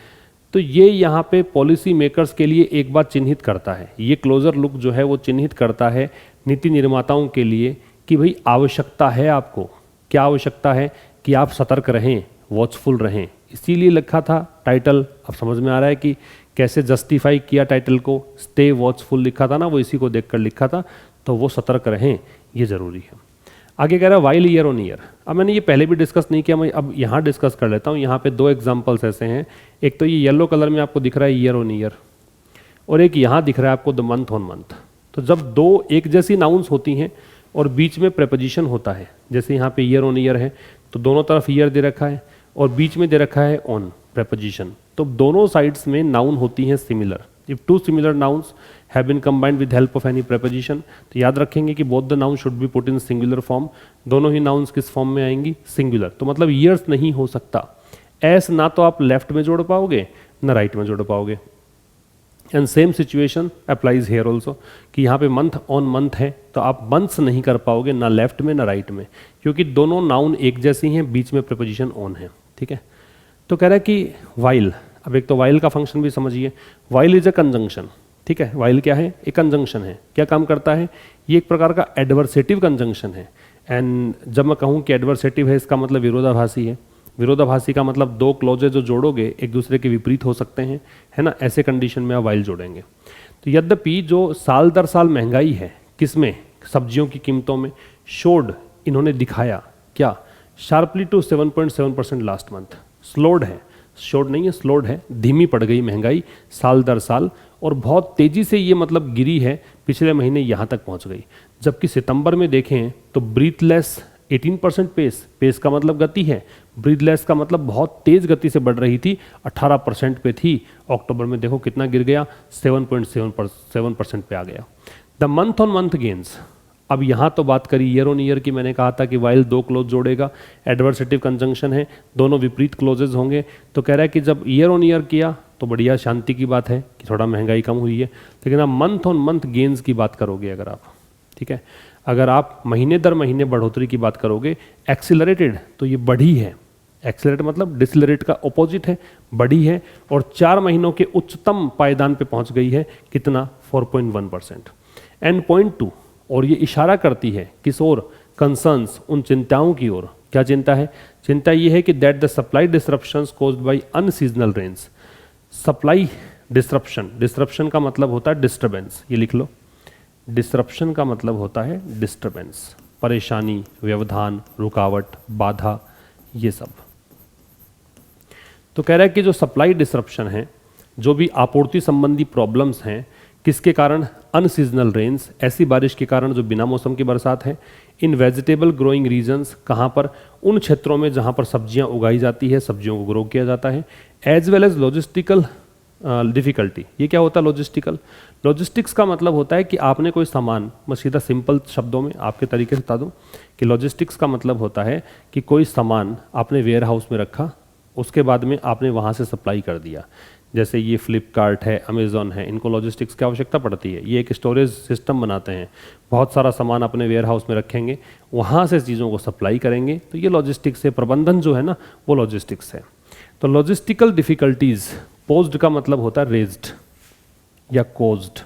तो ये यहाँ पे पॉलिसी मेकर्स के लिए एक बात चिन्हित करता है, ये क्लोजर लुक जो है वो चिन्हित करता है नीति निर्माताओं के लिए कि भाई आवश्यकता है आपको, क्या आवश्यकता है, कि आप सतर्क रहें, वॉचफुल रहें। इसीलिए लिखा था टाइटल, अब समझ में आ रहा है कि कैसे जस्टिफाई किया टाइटल को, स्टे वॉचफुल लिखा था ना, वो इसी को देखकर लिखा था, तो वो सतर्क रहें, ये ज़रूरी है। आगे कह रहा है वाइल ईयर ऑन ईयर। अब मैंने ये पहले भी डिस्कस नहीं किया, मैं अब यहाँ डिस्कस कर लेता हूँ। यहाँ पे दो एग्जांपल्स ऐसे हैं, एक तो ये येलो कलर में आपको दिख रहा है ईयर ऑन ईयर, और एक यहाँ दिख रहा है आपको द मंथ ऑन मंथ। तो जब दो एक जैसी नाउन्स होती हैं और बीच में प्रेपोजिशन होता है, जैसे यहाँ पे ईयर ऑन ईयर है तो दोनों तरफ ईयर दे रखा है और बीच में दे रखा है ऑन प्रेपोजिशन, तो दोनों साइड्स में नाउन होती हैं similar. If two similar nouns have been combined with help of any preposition, तो याद रखेंगे कि both the noun should be put in singular form. दोनों ही नाउन्स किस फॉर्म में आएंगी, सिंगुलर। तो मतलब ईयर्स नहीं हो सकता, एस ना तो आप लेफ्ट में जोड़ पाओगे ना राइट में जोड़ पाओगे। And same situation applies here also, कि यहाँ पे मंथ ऑन मंथ है तो आप मंथ्स नहीं कर पाओगे ना लेफ्ट में ना राइट में, क्योंकि दोनों नाउन एक जैसी हैं, बीच में प्रीपोजिशन ऑन है, ठीक है। तो कह रहा है कि वाइल, अब एक तो वाइल का फंक्शन भी समझिए, वाइल इज अ कंजंक्शन, ठीक है। वाइल क्या है, एक कंजंक्शन है, क्या काम करता है, ये एक प्रकार का एडवर्सेटिव कंजंक्शन है। एंड जब मैं कहूँ कि एडवर्सेटिव है, इसका मतलब विरोधाभासी है। विरोधाभासी का मतलब दो क्लॉजेज जो जोड़ोगे एक दूसरे के विपरीत हो सकते हैं, है ना, ऐसे कंडीशन में आप वाइल जोड़ेंगे। तो यद्यपि जो साल दर साल महंगाई है, किसमें, सब्जियों की कीमतों में, शोड, इन्होंने दिखाया क्या, sharply to 7.7% last month, slowed है, शोड नहीं है, स्लोड है, धीमी पड़ गई महंगाई साल दर साल, और बहुत तेज़ी से ये मतलब गिरी है, पिछले महीने यहाँ तक पहुँच गई। जबकि सितंबर में देखें तो ब्रीथलेस 18% पेस का मतलब गति है, ब्रीथलेस का मतलब बहुत तेज़ गति से बढ़ रही थी, 18% पे थी, अक्टूबर में देखो कितना गिर गया, 7.7% पे आ गया। The month on month gains, अब यहाँ तो बात करी ईयर ऑन ईयर की, मैंने कहा था कि वाइल दो क्लोज जोड़ेगा, एडवर्सेटिव कंजंक्शन है, दोनों विपरीत क्लोजेज होंगे। तो कह रहा है कि जब ईयर ऑन ईयर किया तो बढ़िया शांति की बात है कि थोड़ा महंगाई कम हुई है, लेकिन आप मंथ ऑन मंथ गेन्स की बात करोगे अगर आप, ठीक है, अगर आप महीने दर महीने बढ़ोतरी की बात करोगे, एक्सिलरेटेड, तो ये बढ़ी है। एक्सिलरेट मतलब डिसलरेट का ऑपोजिट है, बढ़ी है, और 4 महीनों के उच्चतम पायदान पे पहुंच गई है, कितना, 4.1%। एंड पॉइंट 2, और ये इशारा करती है किस ओर, कंसर्न्स, उन चिंताओं की ओर। क्या चिंता है, चिंता ये है कि that the supply disruptions caused by unseasonal rains. Supply disruption, disruption का मतलब होता है डिस्टर्बेंस, ये लिख लो, डिसरप्शन का मतलब होता है डिस्टर्बेंस, परेशानी, व्यवधान, रुकावट, बाधा, ये सब। तो कह रहा है कि जो सप्लाई डिसरप्शन है जो भी आपूर्ति संबंधी प्रॉब्लम्स हैं, किसके कारण? अनसीजनल रेन्स, ऐसी बारिश के कारण जो बिना मौसम की बरसात है। इन वेजिटेबल ग्रोइंग रीजन्स, कहाँ पर? उन क्षेत्रों में जहाँ पर सब्जियाँ उगाई जाती है, सब्जियों को ग्रो किया जाता है। As well as logistical difficulty. ये क्या होता है लॉजिस्टिकल? लॉजिस्टिक्स का मतलब होता है कि आपने कोई सामान, मैं सीधा सिंपल शब्दों में आपके तरीके से बता दूं कि लॉजिस्टिक्स का मतलब होता है कि कोई सामान आपने वेयर हाउस में रखा, उसके बाद में आपने वहाँ से सप्लाई कर दिया। जैसे ये फ्लिपकार्ट है, अमेज़ॉन है, इनको लॉजिस्टिक्स की आवश्यकता पड़ती है। ये एक स्टोरेज सिस्टम बनाते हैं, बहुत सारा सामान अपने वेयर हाउस में रखेंगे, वहाँ से चीज़ों को सप्लाई करेंगे, तो ये लॉजिस्टिक्स है। प्रबंधन जो है ना, वो लॉजिस्टिक्स है। तो लॉजिस्टिकल डिफ़िकल्टीज़, पोज्ड का मतलब होता है रेज्ड या कोज्ड।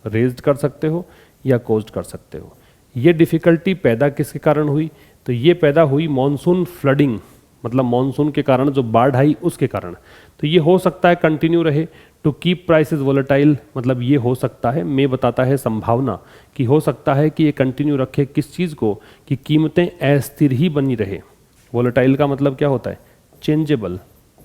रेज्ड कर सकते हो या कोज्ड कर सकते हो। ये डिफ़िकल्टी पैदा किसके कारण हुई? तो ये पैदा हुई मॉनसून फ्लडिंग, मतलब मॉनसून के कारण जो बाढ़ आई उसके कारण। तो ये हो सकता है कंटिन्यू रहे। टू कीप प्राइसेस वोलेटाइल, मतलब ये हो सकता है, मैं बताता है संभावना कि हो सकता है कि ये कंटिन्यू रखे किस चीज़ को? कि कीमतें अस्थिर ही बनी रहे। वोलेटाइल का मतलब क्या होता है? चेंजेबल,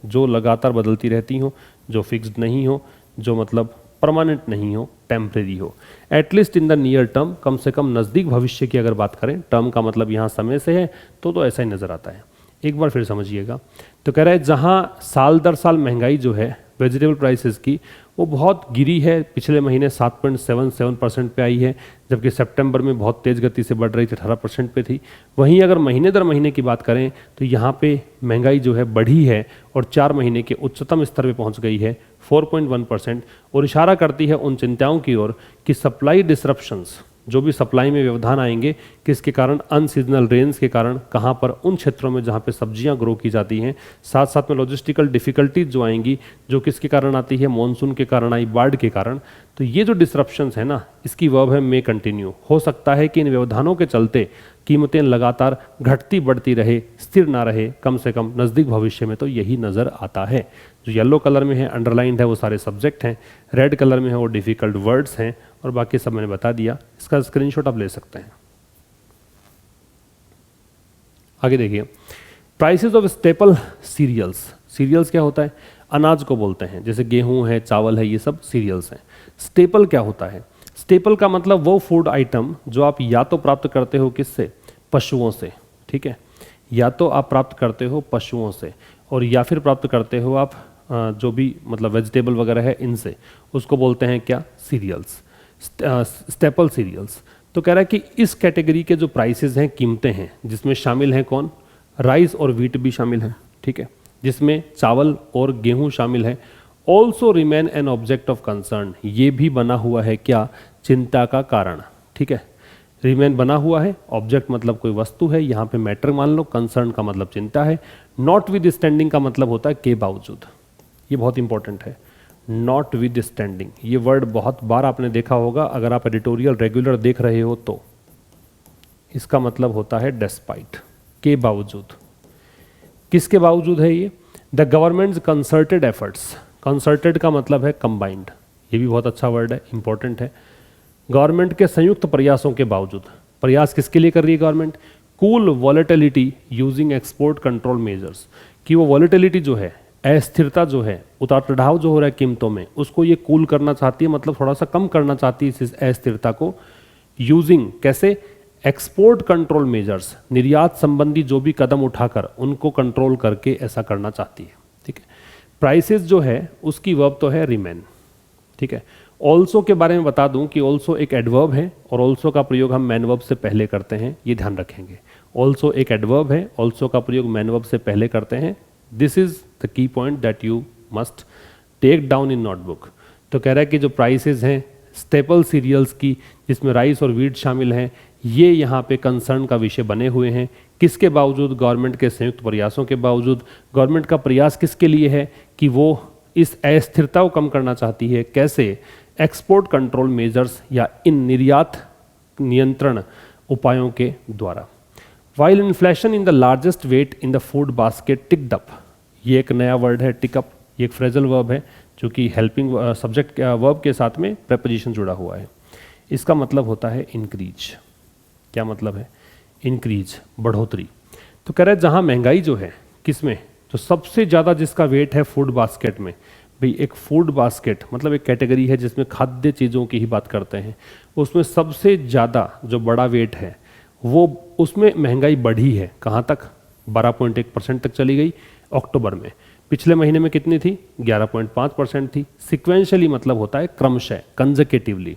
जो लगातार बदलती रहती हो, जो फिक्स्ड नहीं हो, जो मतलब परमानेंट नहीं हो, टेम्परेरी हो। At least in the near term, कम से कम नज़दीक भविष्य की अगर बात करें, टर्म का मतलब यहाँ समय से है, तो ऐसा ही नज़र आता है। एक बार फिर समझिएगा। तो कह रहा है जहाँ साल दर साल महंगाई जो है वेजिटेबल प्राइसेस की, वो बहुत गिरी है। पिछले महीने 7.77% पे आई है, जबकि सितंबर में बहुत तेज़ गति से बढ़ रही थी, 18% पे थी। वहीं अगर महीने दर महीने की बात करें तो यहाँ पे महंगाई जो है बढ़ी है और 4 महीने के उच्चतम स्तर पे पहुँच गई है 4.1%, और इशारा करती है उन चिंताओं की ओर कि सप्लाई डिसरप्शंस, जो भी सप्लाई में व्यवधान आएंगे, किसके कारण? अनसीजनल रेन्स के कारण। कहाँ पर? उन क्षेत्रों में जहाँ पे सब्जियाँ ग्रो की जाती हैं। साथ साथ में लॉजिस्टिकल डिफ़िकल्टीज जो आएंगी, जो किसके कारण आती है? मॉनसून के कारण आई, बाढ़ के कारण। तो ये जो डिसरप्शंस है ना, इसकी वर्ब है मे कंटिन्यू। हो सकता है कि इन व्यवधानों के चलते कीमतें लगातार घटती बढ़ती रहे, स्थिर ना रहे, कम से कम नज़दीक भविष्य में तो यही नज़र आता है। जो येलो कलर में है अंडरलाइंड है वो सारे सब्जेक्ट हैं, रेड कलर में है वो डिफ़िकल्ट वर्ड्स हैं, और बाकी सब मैंने बता दिया। इसका स्क्रीनशॉट आप ले सकते हैं। आगे देखिए, prices of staple cereals. Cereals क्या होता है? अनाज को बोलते हैं, जैसे गेहूं है, चावल है, ये सब सीरियल्स हैं। स्टेपल क्या होता है? स्टेपल का मतलब वो फूड आइटम जो आप या तो प्राप्त करते हो किससे? पशुओं से, ठीक है। या तो आप प्राप्त करते हो पशुओं से, और या फिर प्राप्त करते हो आप जो भी मतलब वेजिटेबल वगैरह है इनसे, उसको बोलते हैं क्या? Cereals, staple cereals. तो कह रहा है कि इस कैटेगरी के जो प्राइसेस हैं, कीमतें हैं, जिसमें शामिल हैं कौन? राइस और व्हीट भी शामिल है, ठीक है, जिसमें चावल और गेहूं शामिल है। Also remain an object of concern, ये भी बना हुआ है क्या? चिंता का कारण, ठीक है। रिमेन बना हुआ है, ऑब्जेक्ट मतलब कोई वस्तु है, यहाँ पे मैटर मान लो, कंसर्न का मतलब चिंता है। नॉट विद स्टैंडिंग का मतलब होता है के बावजूद, ये बहुत इंपॉर्टेंट है। नॉट विद स्टैंडिंग, ये वर्ड बहुत बार आपने देखा होगा, अगर आप एडिटोरियल रेगुलर देख रहे हो तो। इसका मतलब होता है डेस्पाइट, के बावजूद। किसके बावजूद है ये? The governments concerted efforts. Concerted का मतलब है कंबाइंड, ये भी बहुत अच्छा वर्ड है, इंपॉर्टेंट है। गवर्नमेंट के संयुक्त प्रयासों के बावजूद, प्रयास किसके लिए कर रही है government? Cool volatility using export control measures, कि वो वॉलेटिलिटी जो है, अस्थिरता जो है, उतार चढ़ाव जो हो रहा है कीमतों में, उसको ये कूल करना चाहती है, मतलब थोड़ा सा कम करना चाहती है इस अस्थिरता को। यूजिंग कैसे? एक्सपोर्ट कंट्रोल मेजर्स, निर्यात संबंधी जो भी कदम उठाकर उनको कंट्रोल करके ऐसा करना चाहती है, ठीक है। प्राइसेस जो है उसकी वर्ब तो है रिमेन, ठीक है। ऑल्सो के बारे में बता दूं कि ऑल्सो एक एडवर्ब है, और ऑल्सो का प्रयोग हम मैन वर्ब से पहले करते हैं, ये ध्यान रखेंगे। ऑल्सो एक एडवर्ब है, ऑल्सो का प्रयोग मैन वर्ब से पहले करते हैं। This is the key point that you must take down in notebook. तो कह रहा है कि जो प्राइसेस हैं स्टेपल सीरियल्स की, जिसमें राइस और व्हीट शामिल हैं, ये यहाँ पे कंसर्न का विषय बने हुए हैं। किसके बावजूद? गवर्नमेंट के संयुक्त प्रयासों के बावजूद। गवर्नमेंट का प्रयास किसके लिए है? कि वो इस अस्थिरता को कम करना चाहती है। कैसे? एक्सपोर्ट कंट्रोल मेजर्स, या इन निर्यात नियंत्रण उपायों के द्वारा। While inflation in the largest weight in the food basket ticked up, ये एक नया वर्ड है टिकअप, ये एक फ्रेजल वर्ब है जो कि हेल्पिंग सब्जेक्ट वर्ब के साथ में प्रेपोजिशन जुड़ा हुआ है। इसका मतलब होता है इंक्रीज। क्या मतलब है? इंक्रीज, बढ़ोतरी। तो कह रहा है जहाँ महंगाई जो है, किसमें? तो सबसे ज़्यादा जिसका वेट है फूड बास्केट में, भाई एक फूड बास्केट मतलब एक कैटेगरी है जिसमें खाद्य चीज़ों की ही बात करते हैं, उसमें सबसे ज़्यादा जो बड़ा वेट है वो उसमें महंगाई बढ़ी है। कहाँ तक? 12.1% तक चली गई अक्टूबर में। पिछले महीने में कितनी थी? 11.5% थी। सिक्वेंशली मतलब होता है क्रमशः, conjunctively.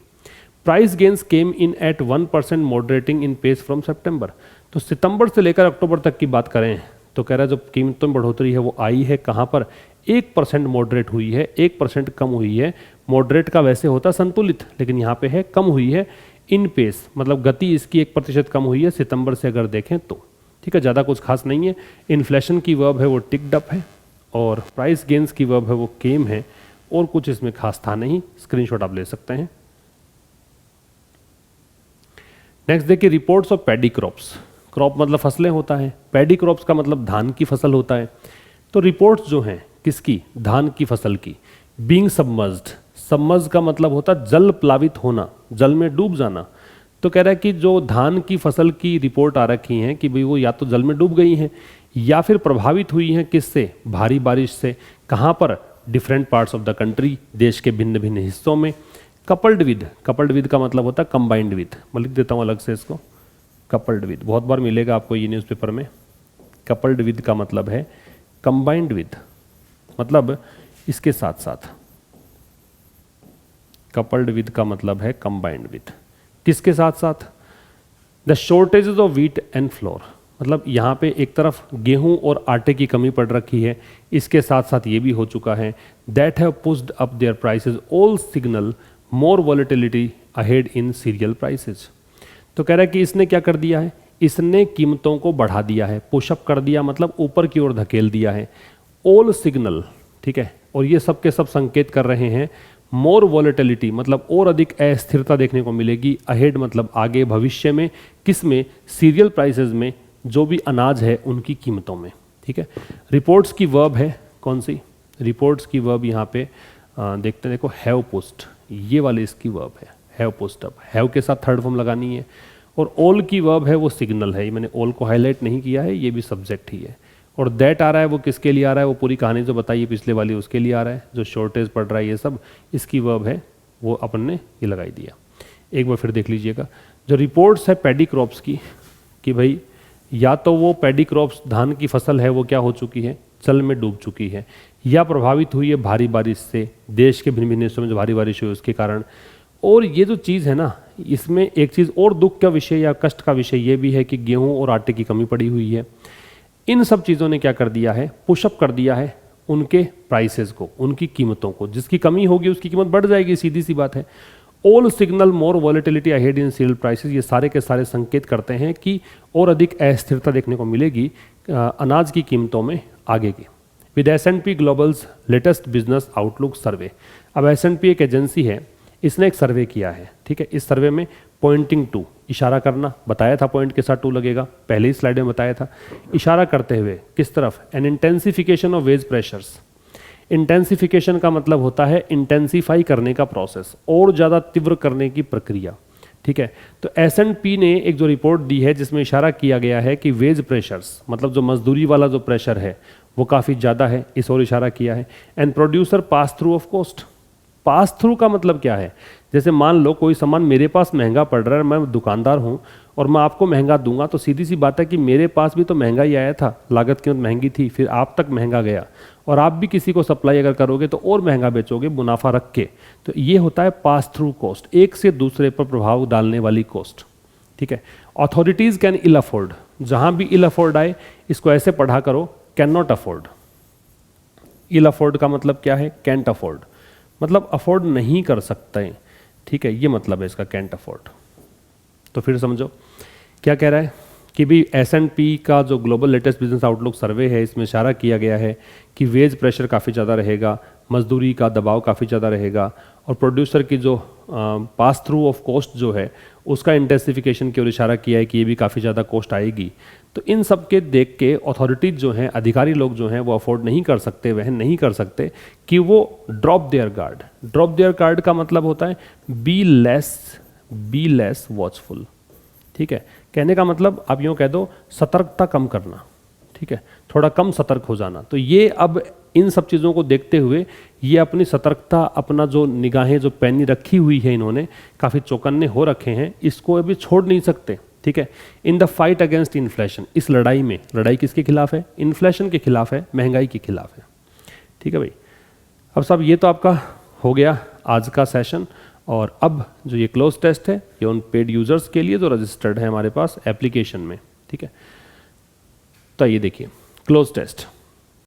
Price gains came in at 1% moderating in pace from September. तो सितंबर से लेकर अक्टूबर तक की बात करें तो कह रहा है जो कीमतों में बढ़ोतरी है वो आई है कहाँ पर? 1% मॉडरेट हुई है, 1% कम हुई है। मॉडरेट का वैसे होता संतुलित, लेकिन यहाँ पे है कम हुई है। इन पेस मतलब गति इसकी 1% कम हुई है सितंबर से अगर देखें तो। ठीक है, ज़्यादा कुछ खास नहीं है। इन्फ्लेशन की वर्ब है वो टिक्ड अप है, और प्राइस गेन्स की वर्ब है वो केम है, और कुछ इसमें खास था नहीं। स्क्रीनशॉट आप ले सकते हैं। नेक्स्ट देखिए, reports of paddy crops. Crop मतलब फसलें होता है, पैडी क्रॉप्स का मतलब धान की फसल होता है। तो रिपोर्ट्स जो हैं किसकी? धान की फसल की। बीइंग सबमर्ज्ड, सबमर्ज का मतलब होता है जल प्लावित होना, जल में डूब जाना। तो कह रहा है कि जो धान की फसल की रिपोर्ट आ रखी हैं कि भाई वो या तो जल में डूब गई हैं या फिर प्रभावित हुई हैं किससे? भारी बारिश से। कहाँ पर? Different parts of the country, देश के भिन्न भिन्न हिस्सों में। कपल्ड विद, कपल्ड विद का मतलब होता है कंबाइंड विद। मैं लिख देता हूँ अलग से इसको, कपल्ड विद। बहुत बार मिलेगा आपको ये न्यूज़पेपर में। कपल्ड विद का मतलब है कंबाइंड विद, मतलब इसके साथ साथ। कपल्ड विद का मतलब है कंबाइंड विद। किसके साथ साथ? The shortages of wheat and floor, मतलब यहाँ पे एक तरफ गेहूं और आटे की कमी पड़ रखी है, इसके साथ साथ ये भी हो चुका है। That have pushed up their prices, all signal more volatility ahead in cereal prices. तो कह रहा है कि इसने क्या कर दिया है? इसने कीमतों को बढ़ा दिया है, पुशअप कर दिया मतलब ऊपर की ओर धकेल दिया है। ऑल सिग्नल, ठीक है, और ये सब के सब संकेत कर रहे हैं मोर वॉलेटिलिटी मतलब और अधिक अस्थिरता देखने को मिलेगी। अहेड मतलब आगे, भविष्य में। किस में? सीरियल प्राइसेस में, जो भी अनाज है उनकी कीमतों में। ठीक है, रिपोर्ट्स की वर्ब है कौन सी? रिपोर्ट्स की वर्ब यहाँ पे देखते हैं, देखो हैव पुस्ट, ये वाली इसकी वर्ब है, हैव पुस्ट अप। हैव के साथ थर्ड फॉर्म लगानी है। और ऑल की वर्ब है वो सिग्नल है, मैंने ऑल को हाईलाइट नहीं किया है, ये भी सब्जेक्ट ही है। और दैट आ रहा है वो किसके लिए आ रहा है? वो पूरी कहानी जो बताइए पिछले वाली उसके लिए आ रहा है, जो शॉर्टेज पड़ रहा है ये सब, इसकी वर्ब है वो अपन ने ये लगाई दिया। एक बार फिर देख लीजिएगा, जो रिपोर्ट्स है पैडी क्रॉप्स की कि भाई या तो वो पैडी क्रॉप्स धान की फसल है वो क्या हो चुकी है? जल में डूब चुकी है, या प्रभावित हुई है भारी बारिश से, देश के भिन्न भिन्न हिस्सों में जो भारी बारिश हुई उसके कारण। और ये जो चीज़ है ना, इसमें एक चीज़ और दुख का विषय या कष्ट का विषय ये भी है कि गेहूं और आटे की कमी पड़ी हुई है। इन सब चीज़ों ने क्या कर दिया है? पुशअप कर दिया है उनके प्राइसेस को, उनकी कीमतों को। जिसकी कमी होगी उसकी कीमत बढ़ जाएगी, सीधी सी बात है। All signal more volatility ahead in cereal prices, ये सारे के सारे संकेत करते हैं कि और अधिक अस्थिरता देखने को मिलेगी अनाज की कीमतों में आगे की। With S&P Global's latest business outlook survey. अब S&P एक एजेंसी है, इसने एक सर्वे किया है। ठीक है, इस सर्वे में पॉइंटिंग टू, इशारा करना, बताया था पॉइंट के साथ टू लगेगा, पहले ही स्लाइड में बताया था। इशारा करते हुए किस तरफ? An intensification of wage pressures. Intensification का मतलब होता है इंटेंसिफाई करने का प्रोसेस, और ज़्यादा तीव्र करने की प्रक्रिया। ठीक है, तो S&P ने एक जो रिपोर्ट दी है जिसमें इशारा किया गया है कि वेज प्रेशर्स मतलब जो मजदूरी वाला जो प्रेशर है वो काफ़ी ज़्यादा है, इस ओर इशारा किया है। And producer pass through of cost. Pass through का मतलब क्या है? जैसे मान लो कोई सामान मेरे पास महंगा पड़ रहा है, मैं दुकानदार हूँ और मैं आपको महंगा दूंगा, तो सीधी सी बात है कि मेरे पास भी तो महंगा ही आया था, लागत कीमत महंगी थी, फिर आप तक महंगा गया, और आप भी किसी को सप्लाई अगर करोगे तो और महंगा बेचोगे मुनाफा रख के। तो ये होता है पास थ्रू कॉस्ट, एक से दूसरे पर प्रभाव डालने वाली कॉस्ट। ठीक है, अथॉरिटीज़ कैन इल अफोर्ड, जहाँ भी इल अफोर्ड आए इसको ऐसे पढ़ा करो, can not afford. Ill afford का मतलब क्या है? कैंट अफोर्ड, मतलब अफोर्ड नहीं कर सकते। ठीक है, ये मतलब है इसका कैंट अफोर्ड। तो फिर समझो क्या कह रहा है कि भी S&P का जो ग्लोबल लेटेस्ट बिजनेस आउटलुक सर्वे है इसमें इशारा किया गया है कि वेज प्रेशर काफ़ी ज़्यादा रहेगा, मजदूरी का दबाव काफ़ी ज़्यादा रहेगा, और प्रोड्यूसर की जो पास थ्रू ऑफ कॉस्ट जो है उसका इंटेंसिफिकेशन की ओर इशारा किया है कि ये भी काफ़ी ज़्यादा कॉस्ट आएगी। तो इन सब के देख के अथॉरिटीज जो हैं, अधिकारी लोग जो हैं, वो अफोर्ड नहीं कर सकते, वह नहीं कर सकते कि वो drop their guard. Drop their guard का मतलब होता है बी लेस वॉचफुल। ठीक है, कहने का मतलब आप यूँ कह दो सतर्कता कम करना। ठीक है, थोड़ा कम सतर्क हो जाना। तो ये अब इन सब चीज़ों को देखते हुए ये अपनी सतर्कता, अपना जो निगाहें जो पैनी रखी हुई है, इन्होंने काफ़ी चौकन्ने हो रखे हैं, इसको अभी छोड़ नहीं सकते। ठीक है, in the fight against inflation, इस लड़ाई में, लड़ाई किसके खिलाफ है? इन्फ्लेशन के खिलाफ है, महंगाई के खिलाफ है। ठीक है भाई, अब साहब ये तो आपका हो गया आज का सेशन, और अब जो ये क्लोज टेस्ट है ये उन पेड यूजर्स के लिए जो रजिस्टर्ड है हमारे पास एप्लीकेशन में। ठीक है, तो ये देखिए क्लोज टेस्ट।